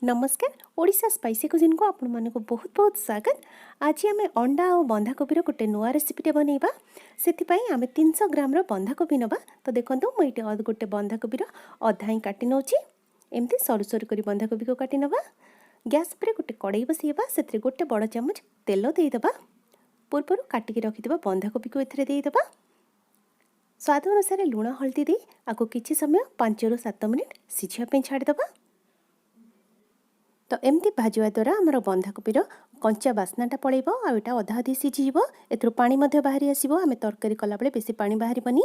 नमस्कार Odisha spicy cuisine को आपण मानको बहुत बहुत स्वागत। आज आम अंडा और बंधाकोबी गोटे नुआ रेसिपीटे बनइबा। से आम 300 ग्राम बंधाकोबी नवा। तो देखो मुझे गोटे बंधाकोबी अधा ही काटि नौची। एमती सरू सरू कर बंधाकोबी को काटि नवा। गैस पर गोटे कड़ाई बसैबा, से गोटे बड़ चामच तेल देदेबा। पूर्व काटिकी रखिथिबा बंधाकोबी को एथिरे देदेबा। स्वाद अनुसार लुण हल्दी दे आपको किछि समय 5 ରୁ 7 मिनिट सिझिया छाड़देबा। तो एमती भाजवा द्वारा आमर बंधाकोबीर कंचा बास्नाटा पड़ेब आटा अधा अधी सीझीज एथुर पानी बाहरी आसो। आम तरकारी कला बेले बेसी पानी बाहरबनी।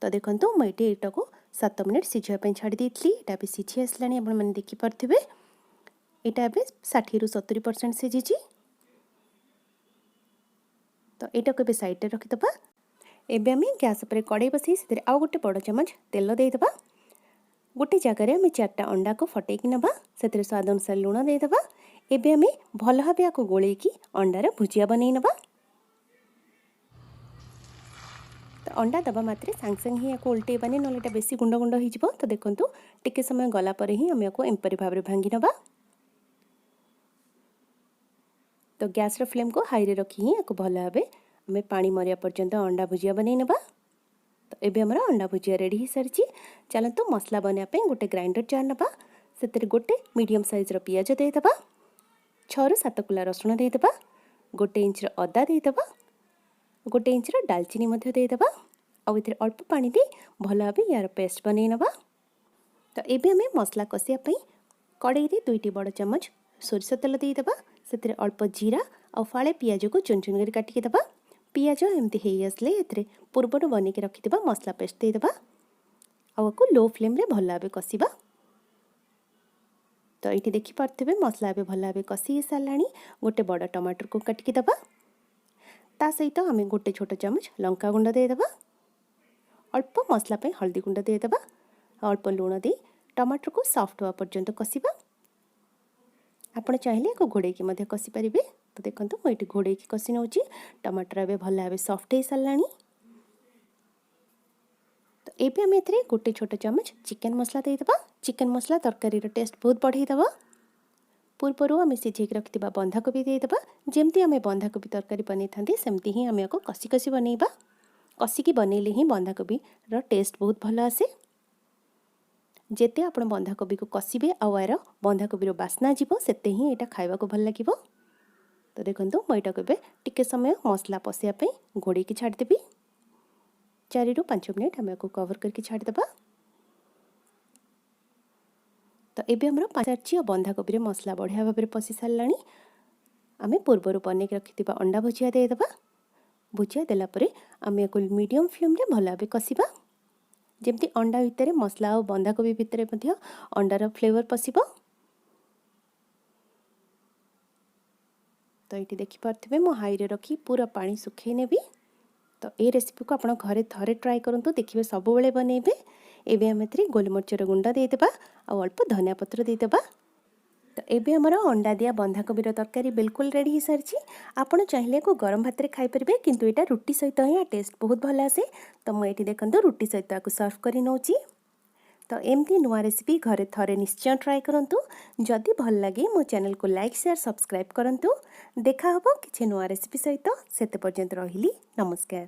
तो देखो मुझे यहाँ को 7 मिनिट सिझापी छाड़ी यहाँ भी सीझी आसला आपने देखिपे। यहाँ 60 ରୁ 70% सीझी। तो यहाँ को साइड रखिदबा। एबे आम गैस पर कड़ाई बसई से आउ गोटे बड़ चामच तेल देदेबा। गोटे जगार आम 4टा अंडा को फटेकी नवा। से स्वाद अनुसार लुण देदेबा। एबे आम भल भाव आपको गोलेकी अंडार भुजिया बनई नवा। तो अंडा दबा मात्रे सांगे सांगे ही आपको उल्टेबानी ना बेसी गुंड गुंड हो। तो देखो टिके समय गलापर ही आम आपको एमपरी भाव में भांगी नवा। तो गैस फ्लेम को हाई रे रखी ही आपको भल भाव आम पानी मरिया पर्यंत अंडा भुजिया बनई नवा। तो एबे हमर अंडा भुजिया रेडी हो सारी। चलतु मसला बनापे गोटे ग्राइंडर जार नवा। से गोटे मीडियम साइज पियाज देदेबा। 6 ରୁ 7 कुला रसुण देदेबा। गोटे इंच अदा देदेबा। गोटे इंच डालचीनी देदेबा। आउ अल्प पानी दे भल भाव यार पेस्ट बनई नवा। तो एबे आम मसला कषियापी कड़ाई रे 2टी बड़ चामच सोरिष तेल देदेबा। से अल्प जीरा और फाळे पियाज को चुन चुन कर काटिकी देबा। पियाज एमती हो आसले ए पूर्वर बनईक रखिथिबा मसला पेस्ट देदेबा। आपको लो फ्लेम रे भल भाव कषिबा। तो ये देखिपे मसला भी भल भाव कषि सारा। गोटे बड़ टमाटर को काटिकी देबा। ता सहित आम गोटे छोट चामच लंका गुंड देदेबा। अल्प मसला पे हल्दी गुंड देदेबा। अल्प लुण दे टमाटर को सॉफ्ट होगा पर्यंत कषिबा। आपण चाहिए को घोड़ेकी कषि पारे। तो देखो मुझे घोड़ेकी कषि नौ। टमाटर ए भल भाव सॉफ्ट हो सारा। तो ये आम ए गोटे छोट चामच चिकेन मसला देदेबा। चिकेन मसला तरकारी टेस्ट बहुत बढ़ईदेव। पूर्वर आम सीझेक रखि बंधाकोबी देदेबा। जमती आम बंधाकोबी तरकारी बनई था सेमती ही आम को कषि कषि बनइबा। कषिकी बनइले ही बंधाकोबी टेस्ट बहुत भल आसे। जेते आप बंधाकोबी को कषिबे आर बंधाकोबी बास्ना जीव सेते ही यहाँ खाइबा को भल लगे। तो देखो मुझे को टिके समय मसला पशियापी घोड़ेकी छाड़देवी। 4 ରୁ 5 मिनिट आम को कवर करके छाड़देबा। तो ये आम 5 बंधाकोबी मसला बढ़िया भाव में पशि सारा। आम पूर्वर बनईक रखि अंडा भुजिया देदेबा। भुजिया देलापर आम को मीडियम फ्लेम रे भल भाव कषिबा। जमती अंडा भितर मसला और बंधाकोबी भितर अंडार फ्लेवर पशिब। तो ये देखिपे मु हाई रे रखी पूरा पानी सुखे नेबी। तो ये रेसिपी को आप घरे थे ट्राए करूँ। देखिए सब बेले बनइबे। एबे आम गोलमरिचर गुंड देदेबा और अल्प धनिया पत्र देदेबा। तो एबे हमर अंडा दिया बंधाकोबी तरकारी बिल्कुल रेडी हो सारी। आपड़ चाहिए को गरम भात में खाईपारे किंतु यहाँ रुटी सहित ही टेस्ट बहुत भल आसे। तो मुझे देखो रुटी सहित आपको सर्व कर नौची। तो एमती नुआ रेसिपी घरे थे निश्चय ट्राए करूँ। जदि भल लगे मो चैनल को लाइक शेयर सब्सक्राइब करूँ। देखा हम किसी नुआ रेसिपी सहित। से पर्यंत रही नमस्कार।